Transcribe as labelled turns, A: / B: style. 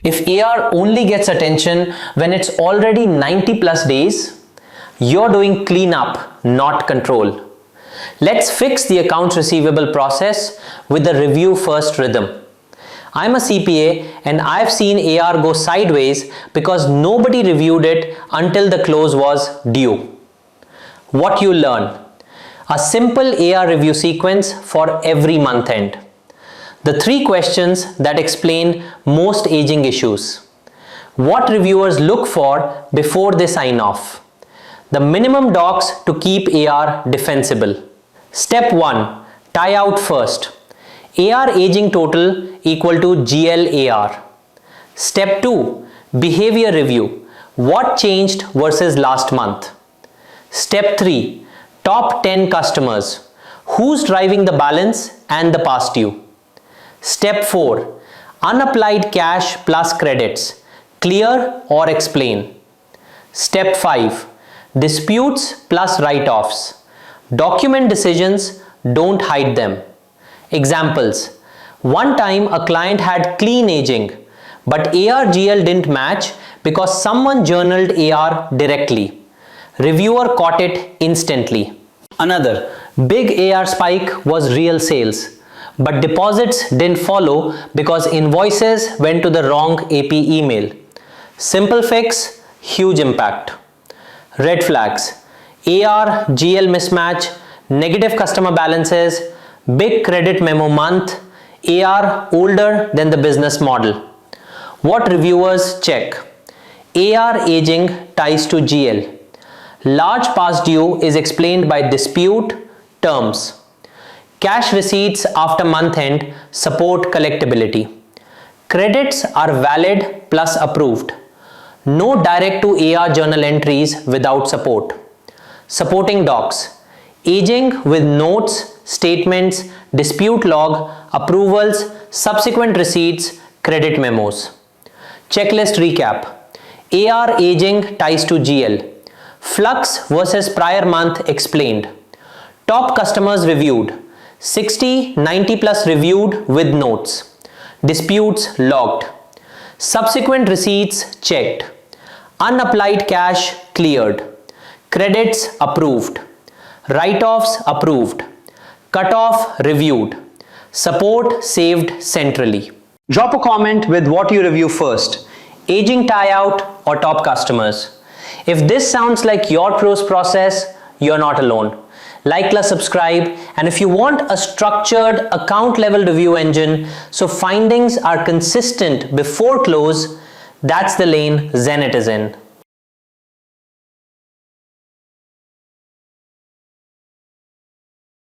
A: If AR only gets attention when it's already 90 plus days, you're doing cleanup, not control. Let's fix the accounts receivable process with the review first rhythm. I'm a CPA and I've seen AR go sideways because nobody reviewed it until the close was due. What you learn: a simple AR review sequence for every month end. The 3 questions that explain most aging issues. What reviewers look for before they sign off. The minimum docs to keep AR defensible. Step 1. Tie out first. AR aging total equal to GL AR. Step 2. Behavior review. What changed versus last month. Step 3. Top 10 customers. Who's driving the balance and the past due. Step 4. Unapplied cash plus credits. Clear or explain. Step 5. Disputes plus write-offs. Document decisions, don't hide them. Examples. One time a client had clean aging, but ARGL didn't match because someone journaled AR directly. Reviewer caught it instantly. Another big AR spike was real sales, but deposits didn't follow because invoices went to the wrong AP email. Simple fix, huge impact. Red flags: AR GL mismatch, negative customer balances, big credit memo month, AR older than the business model. What reviewers check: AR aging ties to GL. Large past due is explained by dispute terms. Cash receipts after month end support collectability. Credits are valid plus approved. No direct to AR journal entries without support. Supporting docs: aging with notes, statements, dispute log, approvals, subsequent receipts, credit memos. Checklist recap: AR aging ties to GL. Flux versus prior month explained. Top customers reviewed. 60, 90 plus reviewed with notes. Disputes logged. Subsequent receipts checked. Unapplied cash cleared. Credits approved. Write-offs approved. Cut-off reviewed. Support saved centrally. Drop a comment with what you review first: aging tie-out or top customers. If this sounds like your close process, you're not alone. Like, subscribe, and if you want a structured account level review engine so findings are consistent before close, that's the lane Xenett is in.